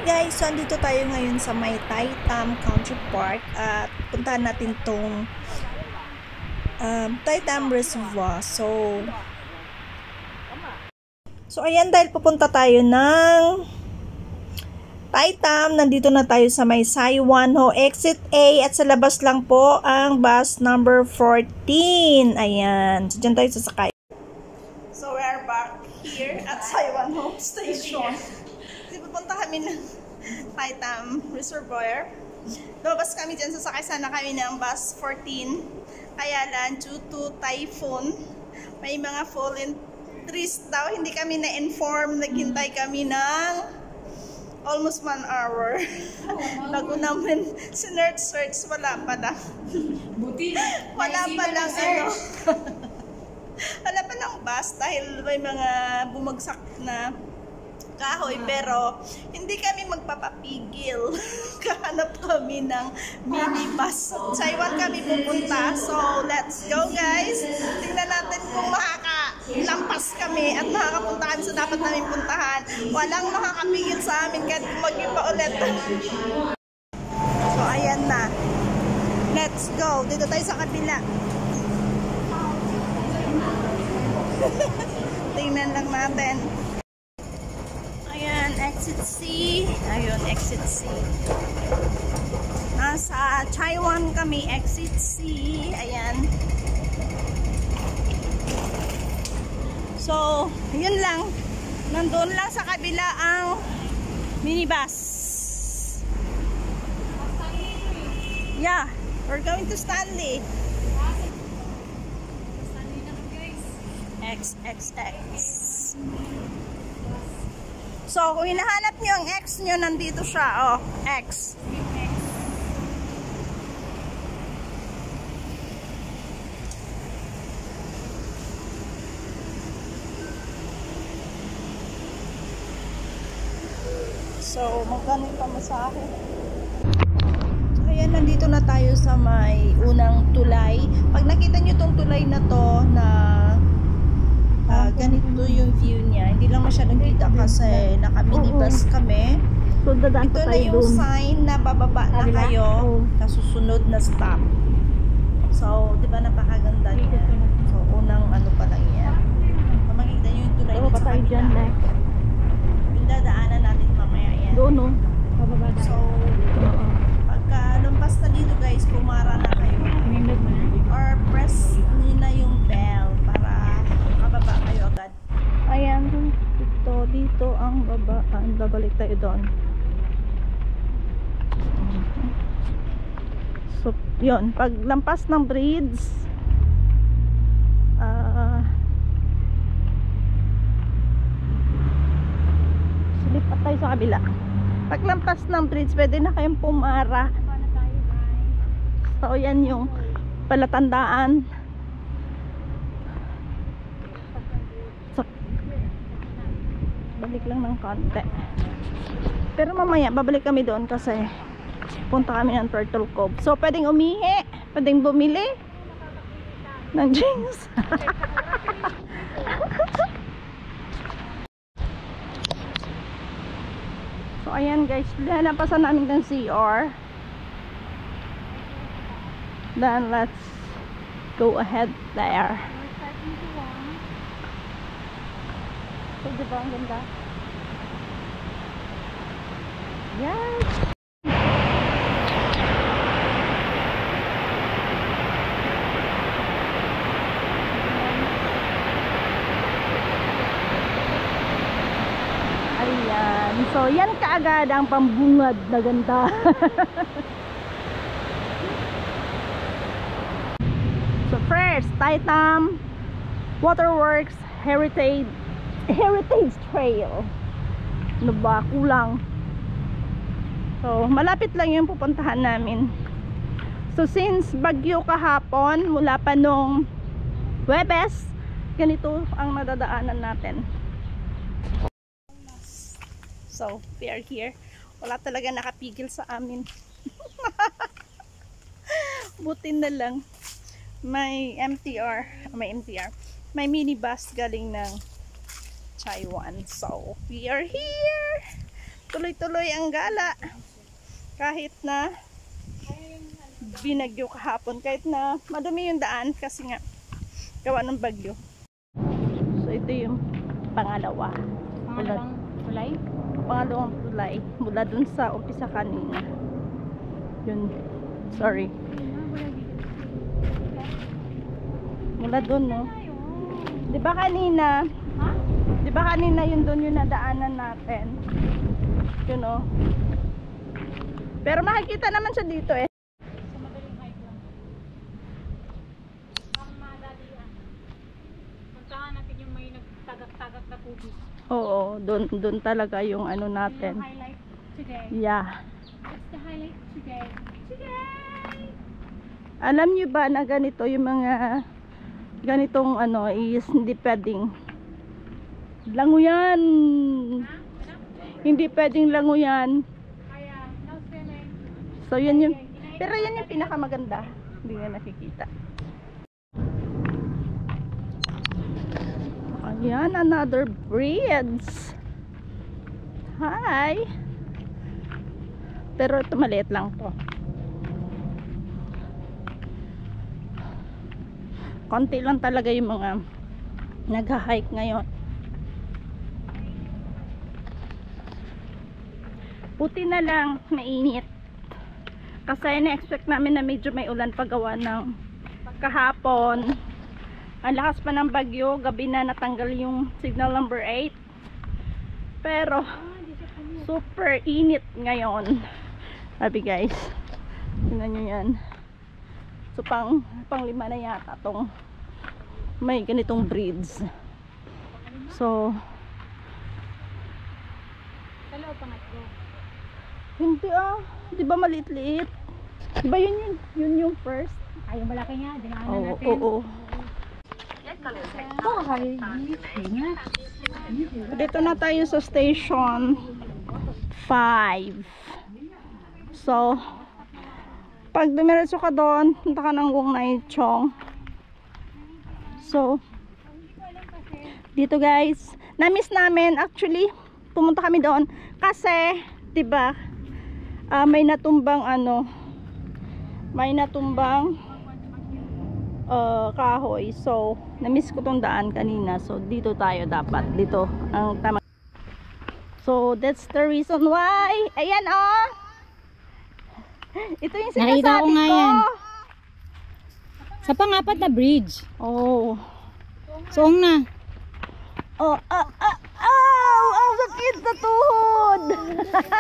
Guys, so andito tayo ngayon sa may Tai Tam Country Park at puntahan natin tong Tai Tam Reservoir. So ayan, dahil pupunta tayo ng Tai Tam, nandito na tayo sa may Sai Wan Ho Exit A at sa labas lang po ang bus number 14. Ayan, so dyan tayo sasakay. So we are back here at Sai Wan Ho Station. Pupunta kami ng Tai Tam Reservoir. Lumabas kami dyan, sasakay sana kami ng bus 14. Kaya lang, due to typhoon, may mga fallen trees daw. Hindi kami na-inform. Naghintay kami ng almost 1 hour. Bago namin sinearch, wala pala. Buti. Wala palang ano. Wala palang bus dahil may mga bumagsak na kahoy, pero hindi kami magpapapigil. Kahanap kami ng minibus. Taiwan kami pupunta. So, let's go guys. Tingnan natin kung makakalampas kami at makakapunta kami sa dapat namin puntahan. Walang makakapigil sa amin kahit mag-iba ulit. So, ayan na. Let's go. Dito tayo sa kabila. Tingnan lang natin. Ayan, exit C. Ayun, exit C. Nasa Taiwan kami, exit C. Ayan. So, yun lang. Nandun lang sa kabila ang minibus. Yeah, we're going to Stanley. XXX. So, kung hinahanap nyo ang X nyo, nandito siya. Oh, X. So, magkano yung pamasahe? So, ayan, nandito na tayo sa may unang tulay. Pag nakita nyo tong tulay na to, na ganito yung view niya. Hindi lang masyadong kita kasi naka-minibus kami. So, ito na yung sign na bababa na kayo na susunod na stop. So, di ba napakaganda niya? So, unang ano pa lang yan. So, makikita nyo yung tulay dito sa kanila. Yung dadaanan natin mamaya yan. Doon, no? So, pagka lumpas na dito guys, pumara na kayo. Or press nyo na yung bell para mababa kayo agad. Ayan, dito ang babaan. Babalik tayo doon. So, yun. Pag lampas ng bridge, silipat tayo sa kabila. Pag lampas ng bridge, pwede na kayong pumara. So, yan yung palatandaan. So, balik lang ng konti. Pero mamaya, babalik kami doon kasi punta kami ng Turtle Cove. So, pwedeng umihi, pwedeng bumili ng drinks. So, ayan guys, lalampasan namin ng CR. Then, let's go ahead there. So, diba ang ganda? Yes! Ayan. So, yan kaagad ang pambungad na ganda. So, first, Tai Tam Waterworks Heritage Trail. Ano ba? Kulang. So, malapit lang yung pupuntahan namin. So, since bagyo kahapon, mula pa nung Huwebes, ganito ang nadadaanan natin. So, we are here. Wala talaga nakapigil sa amin. Buti na lang. May MTR. May minibus galing ng Taiwan. So, we are here. tuloy-tuloy ang gala. Kahit na binagyo kahapon, kahit na madumi yung daan kasi nga gawa ng bagyo. So ito yung pangalawang tulay? Pangalawang tulay mula dun sa umpisa kanina. Yun, sorry. Mula dun, no? Di ba kanina? Di ba kanina yun dun yung nadaanan natin? Yun, no? Pero makikita naman siya dito eh. Sa madaling hike lang. Ang madalian. Puntahan natin yung may nagtagak-tagak na tubig. Oo, dun talaga yung ano Yung natin. highlight today. Yeah. What's the highlight today? Today! Alam niyo ba na ganito yung mga ganitong ano is hindi pwedeng languyan. Hindi pwedeng languyan. Kaya, no swimming. So yun yung, pero yun yung pinakamaganda. Hindi nga nakikita. Ayan, another bridge. Hi. Pero ito maliit lang to. Konti lang talaga yung mga nagha-hike ngayon. Buti na lang mainit. Kasi na-expect namin na medyo may ulan paggawa ng kahapon. Ang lakas pa ng bagyo, gabi na natanggal yung signal number 8. Pero super init ngayon. Sabi guys, tingnan nyo yan. So pang 5 na yata tong may ganitong bridge. So Dalawa pangatlo. hindi di ba maliit-liit? Di ba yun yung first? Ay, yung malaki niya. Dinaanan Oo, natin. oo. Dito na tayo sa station 5. So pag dumiretso ka doon, punta ka ng Wong Nai Chong. So dito guys, na-miss namin actually pumunta kami doon kasi 'di ba may natumbang kahoy. So na-miss ko tong daan kanina. So dito tayo dapat. Dito ang tama. So that's the reason why. Ayan oh. Ito yung sinasabi Nakita ko nga ko. yan. Sa pang-apat na bridge. Oh. Soong na. Oh, sakit sa tuhod.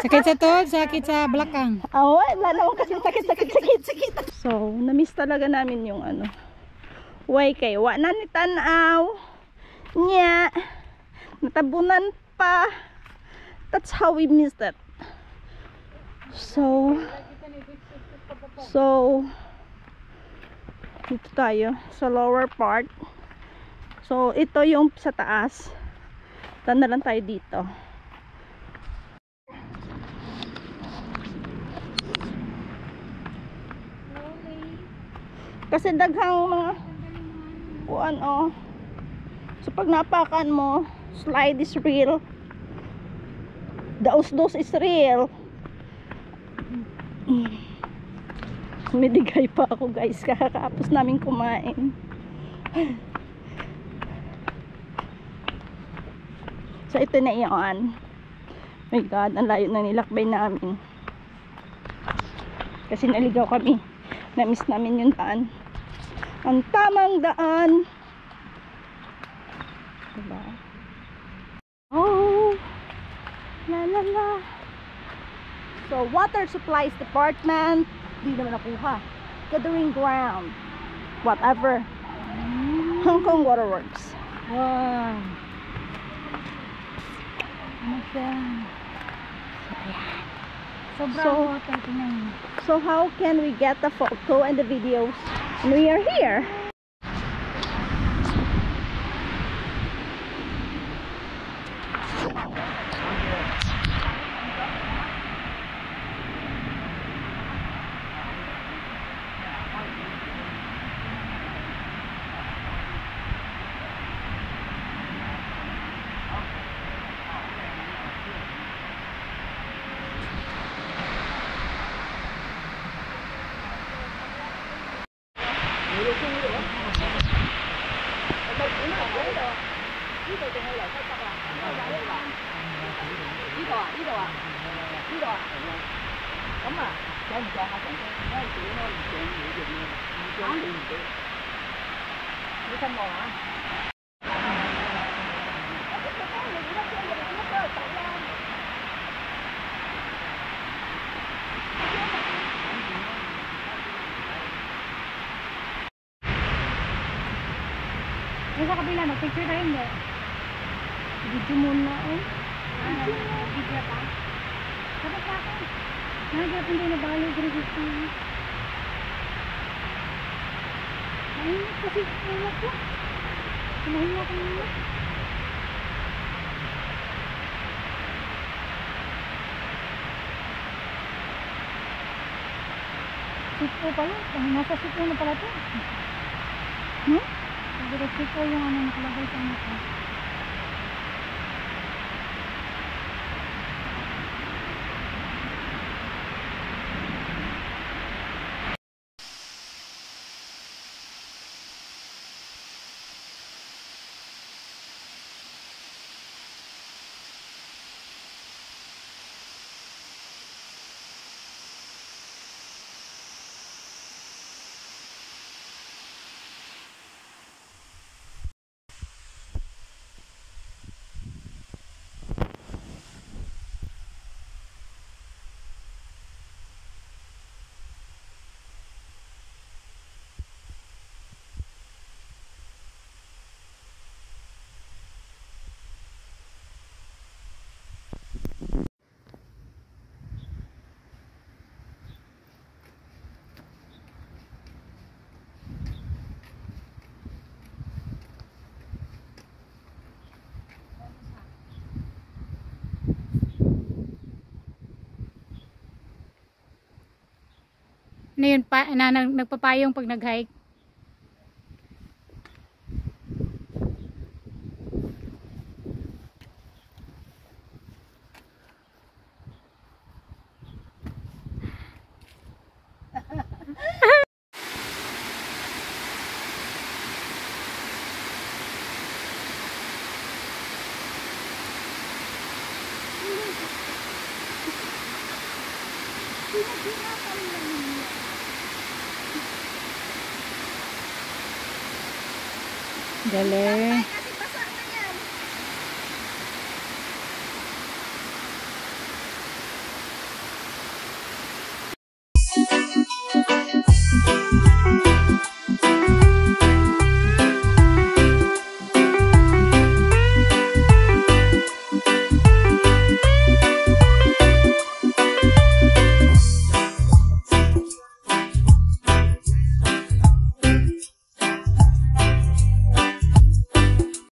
Sakit sa tuhod, sakit sa balakang. Wala naman kasi sakit. So, na-miss talaga namin yung way kay wa na ni tanaw. Nya. Natabunan pa. That's how we missed it. So dito tayo sa lower part. So ito yung sa taas. Tanda lang tayo dito. Kasi daghang mga kuan so pag napakan mo, slide is real, daos-dos is real. Midigay pa ako guys, kakapos namin kumain. So ito na iyon. My God, ang layo na nilakbay namin kasi naligaw kami. Na-miss namin yung daan, ang tamang daan, diba? Oh la la la. So water supplies department, di naman nakuha. Gathering ground, whatever. Hong Kong Waterworks. Wow. Ano siya? Sobrang water. Tingnan. So how can we get the photo and the videos when we are here? Ay, sa kabila, mag-picture tayo hindi. Video muna eh. Video pa? Dapat pa ako. Nagap hindi na balo, Gregista. Mainit kasi ulat ko. Kumahiya ko nila. Sitpo pala. Nasa sitpo na pala ito. Sitpo yung ano nakalagay sa ano ko. Ano yun pa, nagpapayong pag nag-hike? Galing.